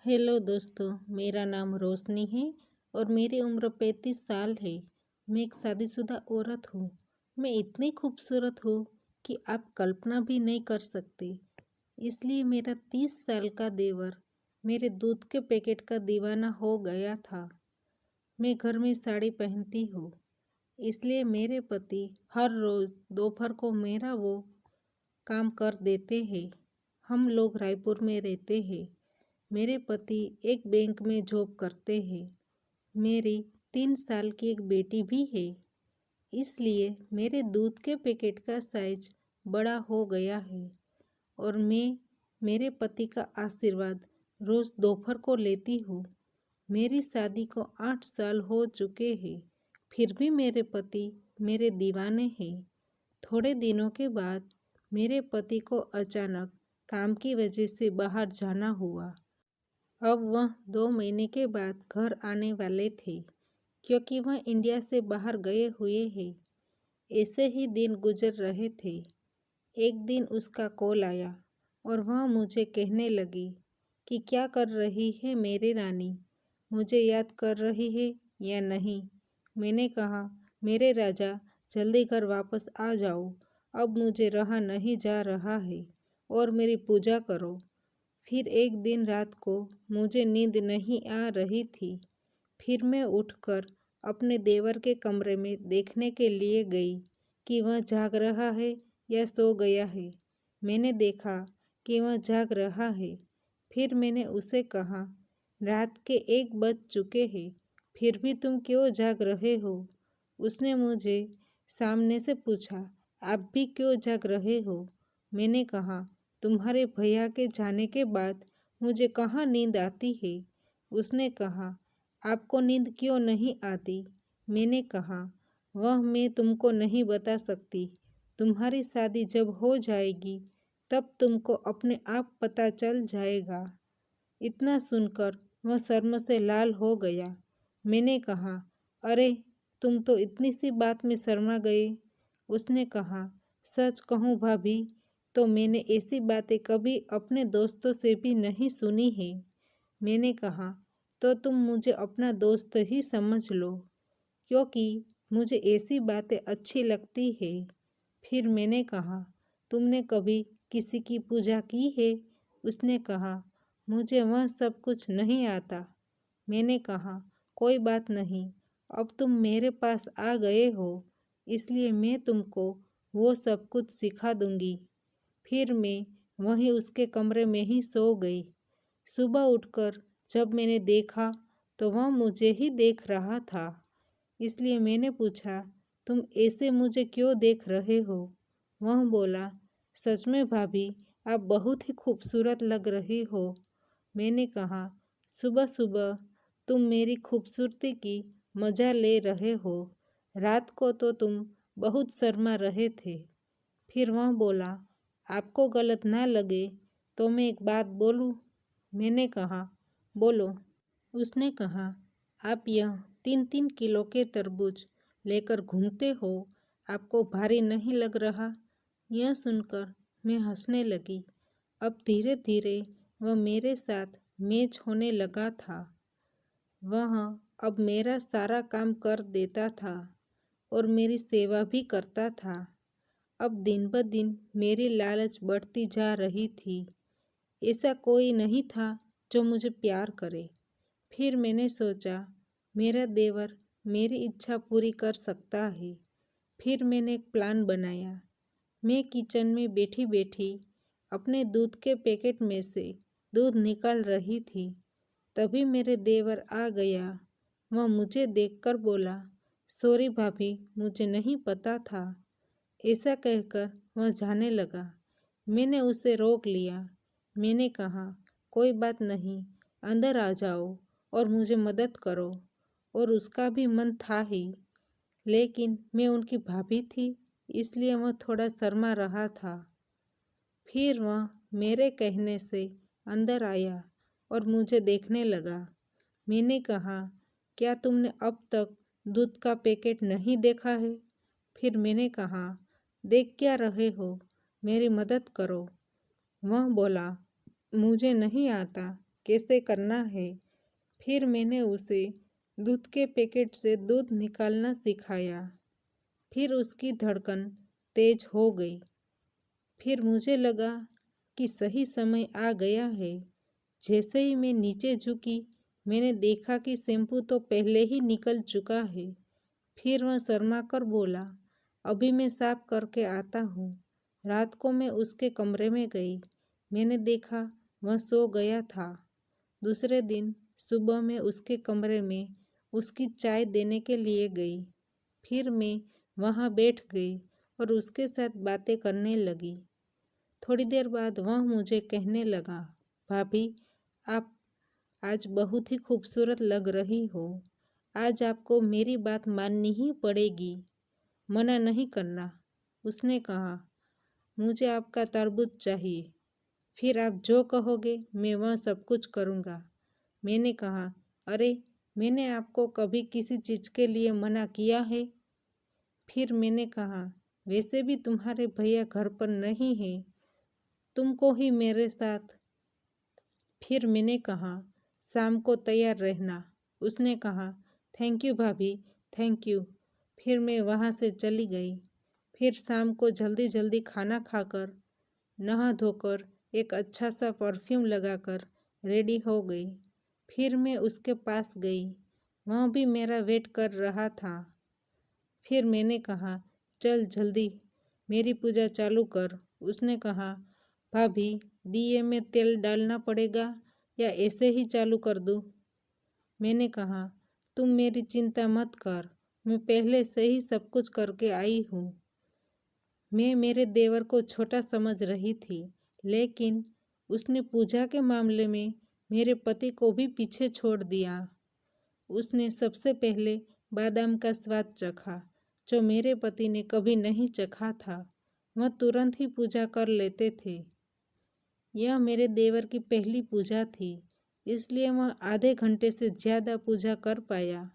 Hello दोस्तों, मेरा नाम रोशनी है और मेरी उम्र 35 साल है। मैं एक शादीशुदा औरत हूँ। मैं इतनी खूबसूरत हूँ कि आप कल्पना भी नहीं कर सकते। इसलिए मेरा 30 साल का देवर मेरे दूध के पैकेट का दीवाना हो गया था। मैं घर में साड़ी पहनती हूँ, इसलिए मेरे पति हर रोज़ दोपहर को मेरा वो काम कर देते हैं। हम लोग रायपुर में रहते हैं। मेरे पति एक बैंक में जॉब करते हैं। मेरी 3 साल की एक बेटी भी है। इसलिए मेरे दूध के पैकेट का साइज बड़ा हो गया है और मैं मेरे पति का आशीर्वाद रोज़ दोपहर को लेती हूँ। मेरी शादी को 8 साल हो चुके हैं, फिर भी मेरे पति मेरे दीवाने हैं। थोड़े दिनों के बाद मेरे पति को अचानक काम की वजह से बाहर जाना हुआ। अब वह 2 महीने के बाद घर आने वाले थे, क्योंकि वह इंडिया से बाहर गए हुए हैं। ऐसे ही दिन गुजर रहे थे। एक दिन उसका कॉल आया और वह मुझे कहने लगी कि क्या कर रही है मेरी रानी, मुझे याद कर रही है या नहीं। मैंने कहा, मेरे राजा जल्दी घर वापस आ जाओ, अब मुझे रहा नहीं जा रहा है और मेरी पूजा करो। फिर एक दिन रात को मुझे नींद नहीं आ रही थी। फिर मैं उठकर अपने देवर के कमरे में देखने के लिए गई कि वह जाग रहा है या सो गया है। मैंने देखा कि वह जाग रहा है। फिर मैंने उसे कहा, रात के 1 बज चुके हैं, फिर भी तुम क्यों जाग रहे हो? उसने मुझे सामने से पूछा, आप भी क्यों जाग रहे हो? मैंने कहा, तुम्हारे भैया के जाने के बाद मुझे कहाँ नींद आती है। उसने कहा, आपको नींद क्यों नहीं आती? मैंने कहा, वह मैं तुमको नहीं बता सकती। तुम्हारी शादी जब हो जाएगी तब तुमको अपने आप पता चल जाएगा। इतना सुनकर वह शर्म से लाल हो गया। मैंने कहा, अरे तुम तो इतनी सी बात में शर्मा गए। उसने कहा, सच कहूँ भाभी, तो मैंने ऐसी बातें कभी अपने दोस्तों से भी नहीं सुनी है। मैंने कहा, तो तुम मुझे अपना दोस्त ही समझ लो, क्योंकि मुझे ऐसी बातें अच्छी लगती है। फिर मैंने कहा, तुमने कभी किसी की पूजा की है? उसने कहा, मुझे वह सब कुछ नहीं आता। मैंने कहा, कोई बात नहीं, अब तुम मेरे पास आ गए हो, इसलिए मैं तुमको वो सब कुछ सिखा दूंगी। फिर मैं वहीं उसके कमरे में ही सो गई। सुबह उठकर जब मैंने देखा तो वह मुझे ही देख रहा था। इसलिए मैंने पूछा, तुम ऐसे मुझे क्यों देख रहे हो? वह बोला, सच में भाभी, आप बहुत ही खूबसूरत लग रही हो। मैंने कहा, सुबह सुबह तुम मेरी खूबसूरती की मज़ा ले रहे हो। रात को तो तुम बहुत शर्मा रहे थे। फिर वह बोला, आपको गलत ना लगे तो मैं एक बात बोलूं? मैंने कहा, बोलो। उसने कहा, आप यह 3-3 किलो के तरबूज लेकर घूमते हो, आपको भारी नहीं लग रहा? यह सुनकर मैं हंसने लगी। अब धीरे धीरे वह मेरे साथ मैच होने लगा था। वह अब मेरा सारा काम कर देता था और मेरी सेवा भी करता था। अब दिन ब दिन मेरी लालच बढ़ती जा रही थी। ऐसा कोई नहीं था जो मुझे प्यार करे। फिर मैंने सोचा, मेरा देवर मेरी इच्छा पूरी कर सकता है। फिर मैंने एक प्लान बनाया। मैं किचन में बैठी बैठी अपने दूध के पैकेट में से दूध निकाल रही थी। तभी मेरे देवर आ गया। वह मुझे देखकर बोला, सॉरी भाभी, मुझे नहीं पता था। ऐसा कहकर वह जाने लगा। मैंने उसे रोक लिया। मैंने कहा, कोई बात नहीं, अंदर आ जाओ और मुझे मदद करो। और उसका भी मन था ही, लेकिन मैं उनकी भाभी थी, इसलिए वह थोड़ा शर्मा रहा था। फिर वह मेरे कहने से अंदर आया और मुझे देखने लगा। मैंने कहा, क्या तुमने अब तक दूध का पैकेट नहीं देखा है? फिर मैंने कहा, देख क्या रहे हो, मेरी मदद करो। वह बोला, मुझे नहीं आता। कैसे करना है। फिर मैंने उसे दूध के पैकेट से दूध निकालना सिखाया। फिर उसकी धड़कन तेज हो गई। फिर मुझे लगा कि सही समय आ गया है। जैसे ही मैं नीचे झुकी, मैंने देखा कि शैम्पू तो पहले ही निकल चुका है। फिर वह शर्मा कर बोला, अभी मैं साफ करके आता हूँ। रात को मैं उसके कमरे में गई। मैंने देखा वह सो गया था। दूसरे दिन सुबह मैं उसके कमरे में उसकी चाय देने के लिए गई। फिर मैं वहाँ बैठ गई और उसके साथ बातें करने लगी। थोड़ी देर बाद वह मुझे कहने लगा, भाभी, आप आज बहुत ही खूबसूरत लग रही हो। आज आपको मेरी बात माननी ही पड़ेगी, मना नहीं करना। उसने कहा, मुझे आपका तरबूज चाहिए। फिर आप जो कहोगे मैं वह सब कुछ करूँगा। मैंने कहा, अरे, मैंने आपको कभी किसी चीज़ के लिए मना किया है? फिर मैंने कहा, वैसे भी तुम्हारे भैया घर पर नहीं हैं, तुमको ही मेरे साथ। फिर मैंने कहा, शाम को तैयार रहना। उसने कहा, थैंक यू भाभी, थैंक यू। फिर मैं वहाँ से चली गई। फिर शाम को जल्दी जल्दी खाना खाकर, नहा धोकर, एक अच्छा सा परफ्यूम लगाकर रेडी हो गई। फिर मैं उसके पास गई। वह भी मेरा वेट कर रहा था। फिर मैंने कहा, चल जल्दी मेरी पूजा चालू कर। उसने कहा, भाभी, दिए में तेल डालना पड़ेगा या ऐसे ही चालू कर दूँ? मैंने कहा, तुम मेरी चिंता मत कर, मैं पहले से ही सब कुछ करके आई हूँ। मैं मेरे देवर को छोटा समझ रही थी, लेकिन उसने पूजा के मामले में मेरे पति को भी पीछे छोड़ दिया। उसने सबसे पहले बादाम का स्वाद चखा, जो मेरे पति ने कभी नहीं चखा था। वह तुरंत ही पूजा कर लेते थे। यह मेरे देवर की पहली पूजा थी, इसलिए वह आधे घंटे से ज़्यादा पूजा कर पाया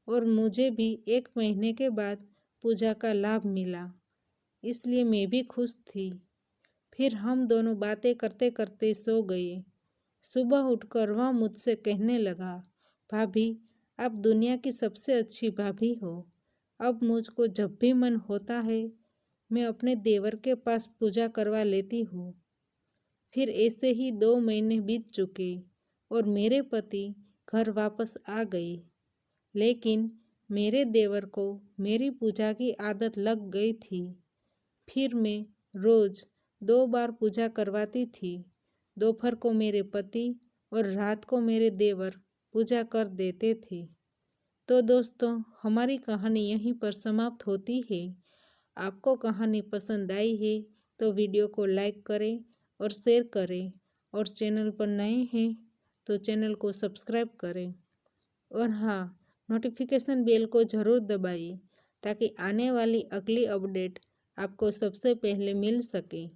और मुझे भी 1 महीने के बाद पूजा का लाभ मिला, इसलिए मैं भी खुश थी। फिर हम दोनों बातें करते करते सो गए। सुबह उठकर वह मुझसे कहने लगा, भाभी, आप दुनिया की सबसे अच्छी भाभी हो। अब मुझको जब भी मन होता है, मैं अपने देवर के पास पूजा करवा लेती हूँ। फिर ऐसे ही 2 महीने बीत चुके और मेरे पति घर वापस आ गए, लेकिन मेरे देवर को मेरी पूजा की आदत लग गई थी। फिर मैं रोज़ 2 बार पूजा करवाती थी। दोपहर को मेरे पति और रात को मेरे देवर पूजा कर देते थे। तो दोस्तों, हमारी कहानी यहीं पर समाप्त होती है। आपको कहानी पसंद आई है तो वीडियो को लाइक करें और शेयर करें, और चैनल पर नए हैं तो चैनल को सब्सक्राइब करें, और हाँ, नोटिफिकेशन बेल को ज़रूर दबाइए ताकि आने वाली अगली अपडेट आपको सबसे पहले मिल सके।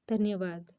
धन्यवाद।